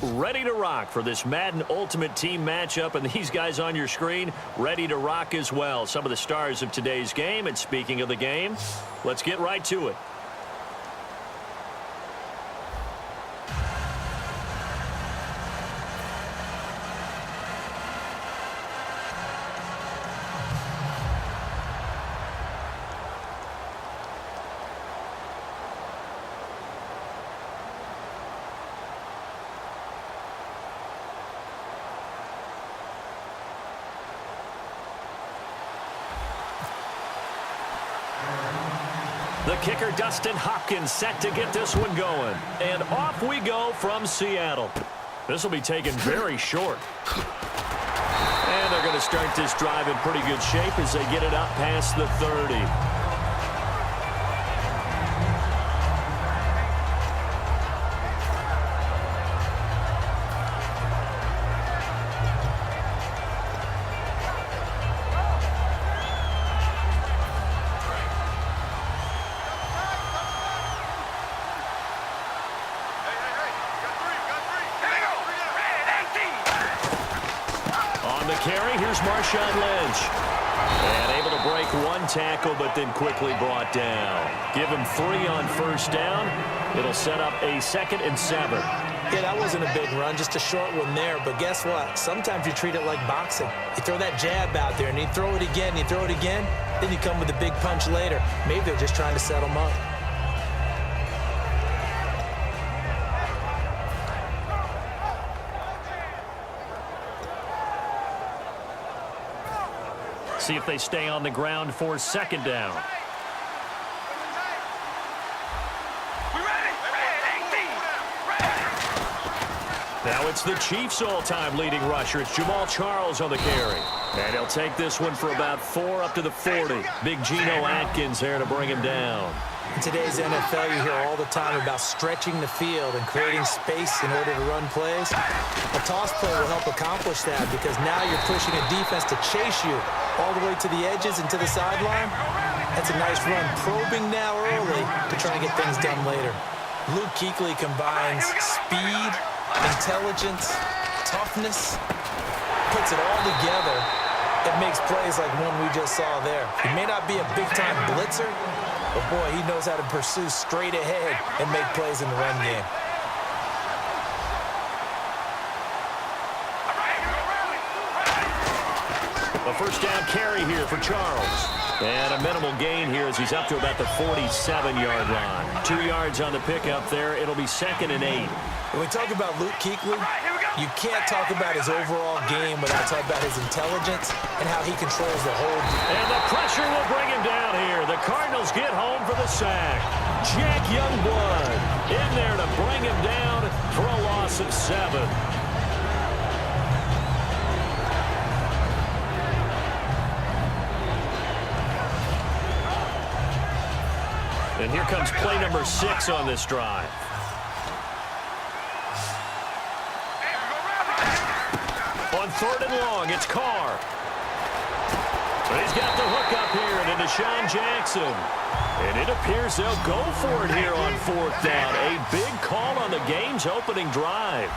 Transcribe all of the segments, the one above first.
ready to rock for this Madden Ultimate Team matchup, and these guys on your screen ready to rock as well. Some of the stars of today's game, and speaking of the game, let's get right to it. The kicker, Dustin Hopkins, set to get this one going. And off we go from Seattle. This will be taken very short. And they're going to start this drive in pretty good shape as they get it up past the 30. Carry, here's Marshawn Lynch. And able to break one tackle, but then quickly brought down. Give him 3 on first down. It'll set up a 2nd and 7. Yeah, that wasn't a big run, just a short one there. But guess what? Sometimes you treat it like boxing. You throw that jab out there, and you throw it again, you throw it again, then you come with a big punch later. Maybe they're just trying to set them up. See if they stay on the ground for 2nd down. Now it's the Chiefs' all-time leading rusher. It's Jamal Charles on the carry. And he'll take this one for about 4 up to the 40. Big Geno Atkins there to bring him down. In today's NFL, you hear all the time about stretching the field and creating space in order to run plays. A toss play will help accomplish that because now you're pushing a defense to chase you all the way to the edges and to the sideline. That's a nice run, probing now early to try and get things done later. Luke Kuechly combines speed, intelligence, toughness, puts it all together. It makes plays like one we just saw there. He may not be a big-time blitzer, but boy, he knows how to pursue straight ahead and make plays in the run game. A first down carry here for Charles. And a minimal gain here as he's up to about the 47-yard line. 2 yards on the pickup there. It'll be 2nd and 8. When we talk about Luke Kuechly, you can't talk about his overall game without talking about his intelligence and how he controls the whole. And the pressure will bring him down here. The Cardinals get home for the sack. Jack Youngblood in there to bring him down for a loss of 7. And here comes play number 6 on this drive. On 3rd and long, it's Carr. But he's got the hook up here to Deshaun Jackson. And it appears they'll go for it here on 4th down. A big call on the game's opening drive.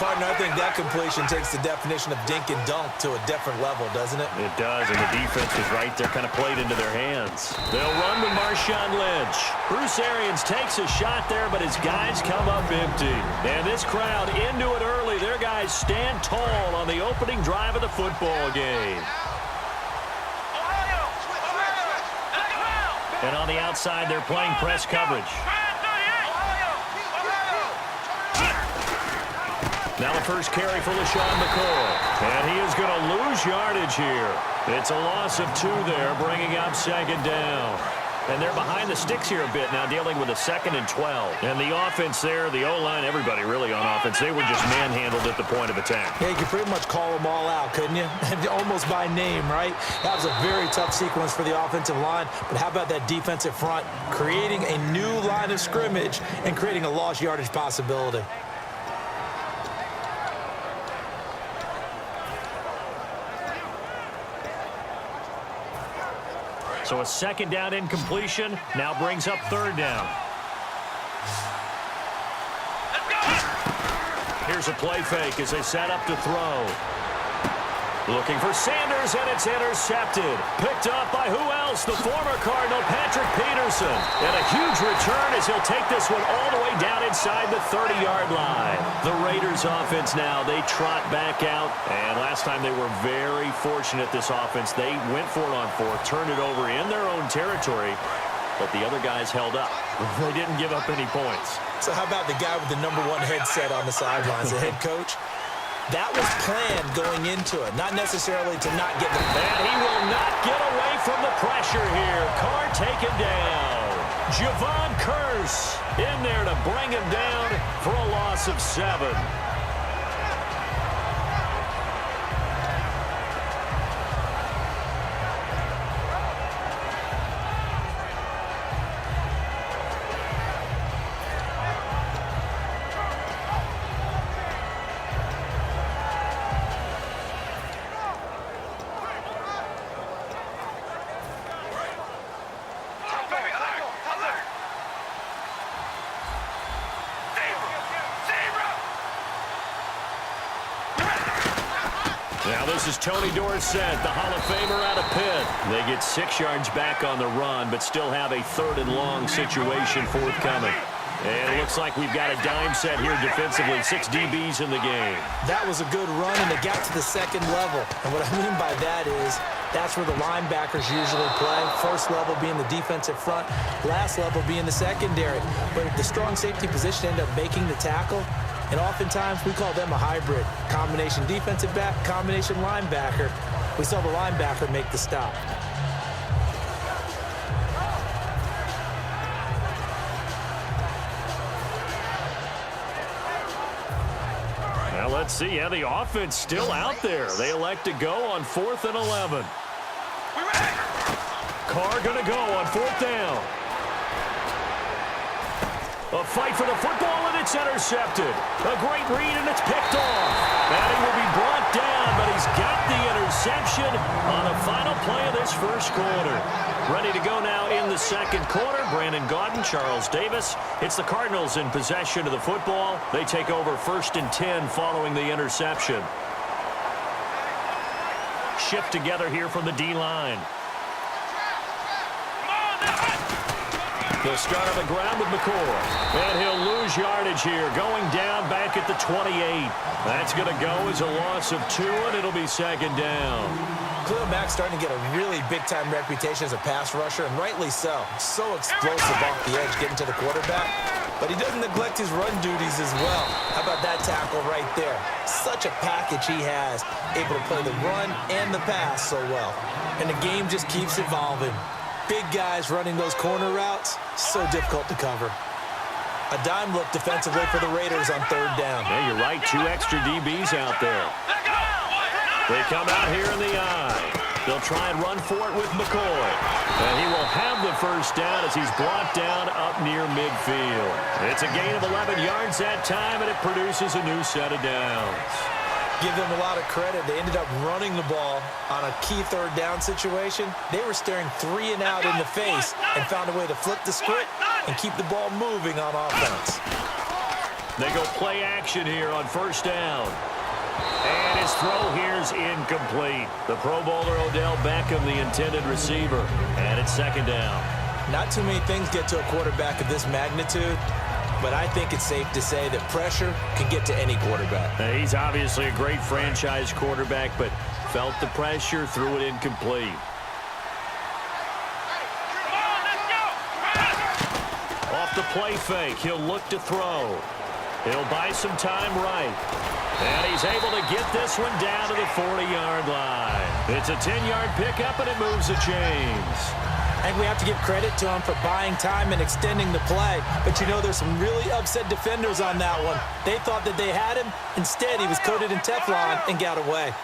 Partner, I think that completion takes the definition of dink and dunk to a different level, doesn't it? It does, and the defense was right there, kind of played into their hands. They'll run with Marshawn Lynch. Bruce Arians takes a shot there, but his guys come up empty. And this crowd into it early. Their guys stand tall on the opening drive of the football game. And on the outside, they're playing press coverage. Now the first carry for LaShawn McCoy. And he is going to lose yardage here. It's a loss of 2 there, bringing up 2nd down. And they're behind the sticks here a bit now, dealing with a 2nd and 12. And the offense there, the O-line, everybody really on offense, they were just manhandled at the point of attack. Yeah, you could pretty much call them all out, couldn't you? Almost by name, right? That was a very tough sequence for the offensive line. But how about that defensive front, creating a new line of scrimmage and creating a lost yardage possibility? So a 2nd down incompletion now brings up 3rd down. Here's a play fake as they set up to throw. Looking for Sanders, and it's intercepted. Picked up by who else? The former Cardinal, Patrick Peterson. And a huge return as he'll take this one all the way down inside the 30-yard line. The Raiders offense now, they trot back out. And last time they were very fortunate, this offense. They went for it on fourth, turned it over in their own territory, but the other guys held up. They didn't give up any points. So how about the guy with the number one headset on the sidelines, the head coach? That was planned going into it, not necessarily to not get the... And he will not get away from the pressure here. Carr taken down. Javon Curse in there to bring him down for a loss of 7. Now this is Tony Dorsett, the Hall of Famer out of Pitt. They get 6 yards back on the run, but still have a 3rd and long situation forthcoming. And it looks like we've got a dime set here defensively. 6 DBs in the game. That was a good run, and they got to the 2nd level. And what I mean by that is that's where the linebackers usually play. First level being the defensive front, last level being the secondary. But the strong safety position ended up making the tackle. And oftentimes, we call them a hybrid. Combination defensive back, combination linebacker. We saw the linebacker make the stop. Now let's see how the offense still out there. They elect to go on 4th and 11. Carr going to go on 4th down. A fight for the football, and it's intercepted. A great read, and it's picked off. And he will be brought down, but he's got the interception on the final play of this first quarter. Ready to go now in the second quarter. Brandon Gaudin, Charles Davis. It's the Cardinals in possession of the football. They take over 1st and 10 following the interception. Shift together here from the D-line. They'll start on the ground with McCoy. And he'll lose yardage here, going down back at the 28. That's going to go as a loss of 2, and it'll be 2nd down. Khalil Mack's starting to get a really big-time reputation as a pass rusher, and rightly so. So explosive off the edge, getting to the quarterback. But he doesn't neglect his run duties as well. How about that tackle right there? Such a package he has, able to play the run and the pass so well. And the game just keeps evolving. Big guys running those corner routes, so difficult to cover. A dime look defensively for the Raiders on 3rd down. Yeah, you're right, 2 extra DBs out there. They come out here in the eye. They'll try and run for it with McCoy. And he will have the first down as he's brought down up near midfield. It's a gain of 11 yards that time, and it produces a new set of downs. Give them a lot of credit. They ended up running the ball on a key 3rd down situation. They were staring 3 and out in the face and found a way to flip the script and keep the ball moving on offense. They go play action here on 1st down. And his throw here is incomplete. The Pro Bowler Odell Beckham, the intended receiver. And it's 2nd down. Not too many things get to a quarterback of this magnitude, but I think it's safe to say that pressure can get to any quarterback. He's obviously a great franchise quarterback, but felt the pressure, threw it incomplete. Off the play fake, he'll look to throw. He'll buy some time right. And he's able to get this one down to the 40-yard line. It's a 10-yard pickup, and it moves the chains. I think we have to give credit to him for buying time and extending the play. But, you know, there's some really upset defenders on that one. They thought that they had him. Instead, he was coated in Teflon and got away.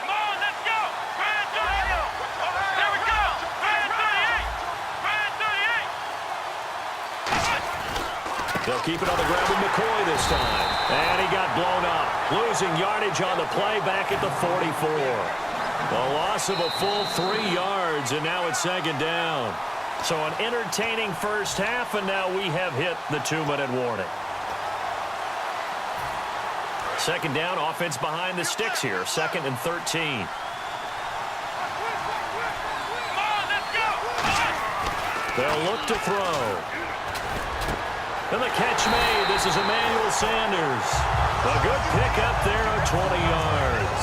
They'll keep it on the ground with McCoy this time. And he got blown up. Losing yardage on the play back at the 44. A loss of a full 3 yards, and now it's 2nd down. So an entertaining first half, and now we have hit the 2-minute warning. second down, offense behind the sticks here. 2nd and 13. They'll look to throw. And the catch made. This is Emmanuel Sanders. A good pickup there of 20 yards.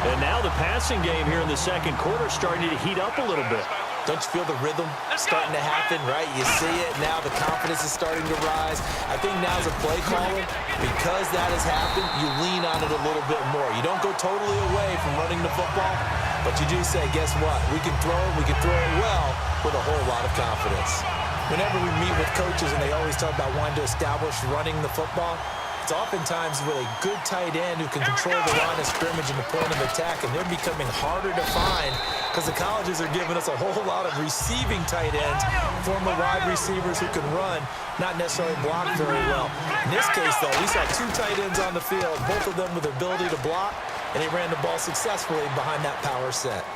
And now the passing game here in the second quarter starting to heat up a little bit. Don't you feel the rhythm starting to happen, right? You see it now. The confidence is starting to rise. I think now as a play caller, because that has happened, you lean on it a little bit more. You don't go totally away from running the football, but you do say, guess what? We can throw it. We can throw it well with a whole lot of confidence. Whenever we meet with coaches and they always talk about wanting to establish running the football, it's oftentimes with a good tight end who can control the line of scrimmage and the point of attack, and they're becoming harder to find because the colleges are giving us a whole lot of receiving tight ends, former wide receivers who can run, not necessarily block very well. In this case, though, we saw 2 tight ends on the field, both of them with the ability to block, and they ran the ball successfully behind that power set.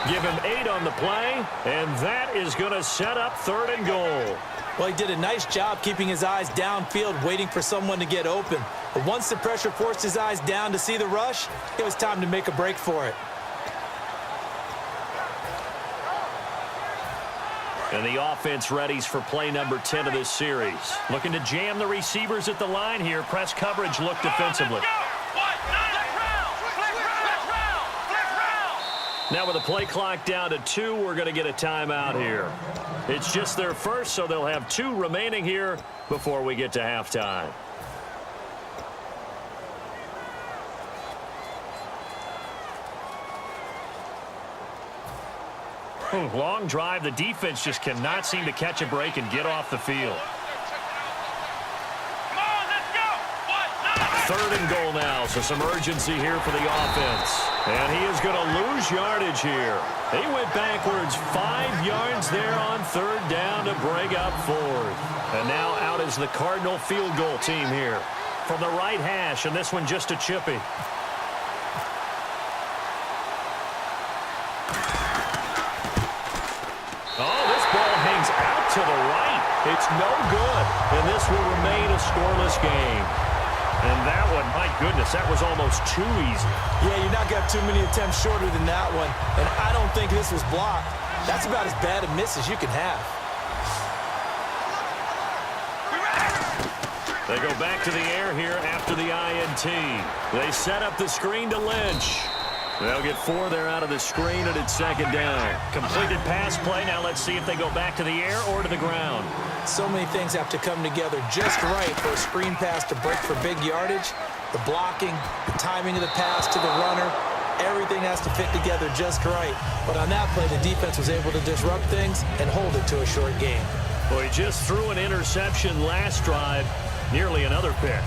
Give him 8 on the play, and that is going to set up 3rd and goal. Well, he did a nice job keeping his eyes downfield, waiting for someone to get open. But once the pressure forced his eyes down to see the rush, it was time to make a break for it. And the offense readies for play number 10 of this series. Looking to jam the receivers at the line here. Press coverage look defensively. Now with the play clock down to 2, we're going to get a timeout here. It's just their first, so they'll have 2 remaining here before we get to halftime. Long drive. The defense just cannot seem to catch a break and get off the field. 3rd and goal now, so some urgency here for the offense. And he is going to lose yardage here. He went backwards 5 yards there on 3rd down to bring up 4th. And now out is the Cardinal field goal team here. From the right hash, and this one just a chippy. Oh, this ball hangs out to the right. It's no good, and this will remain a scoreless game. And that one, my goodness, that was almost too easy. Yeah, you're not got too many attempts shorter than that one. And I don't think this was blocked. That's about as bad a miss as you can have. They go back to the air here after the INT. They set up the screen to Lynch. They'll get 4 there out of the screen, and it's 2nd down. Completed pass play. Now let's see if they go back to the air or to the ground. So many things have to come together just right for a screen pass to break for big yardage. The blocking, the timing of the pass to the runner, everything has to fit together just right. But on that play, the defense was able to disrupt things and hold it to a short game. Well, he just threw an interception last drive, nearly another pick.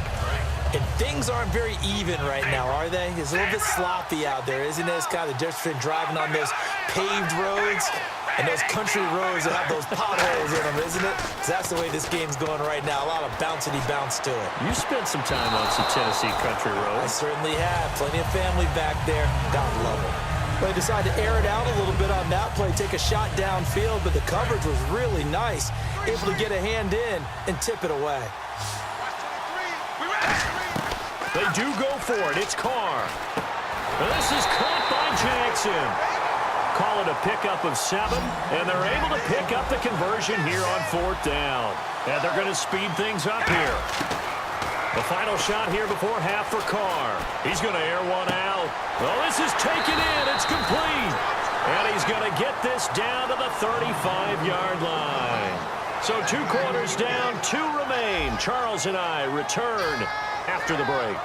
And things aren't very even right now, are they? It's a little bit sloppy out there, isn't it? It's kind of the difference between driving on those paved roads and those country roads that have those potholes in them, isn't it? 'Cause that's the way this game's going right now. A lot of bouncy bounce to it. You spent some time on some Tennessee country roads. I certainly have. Plenty of family back there. God love it. They decided to air it out a little bit on that play, take a shot downfield, but the coverage was really nice. Able to get a hand in and tip it away. They do go for it. It's Carr. And this is caught by Jackson. Call it a pickup of 7, and they're able to pick up the conversion here on 4th down. And they're going to speed things up here. The final shot here before half for Carr. He's going to air one out. Well, this is taken in. It's complete. And he's going to get this down to the 35-yard line. So 2 quarters down, 2 remain. Charles and I return after the break.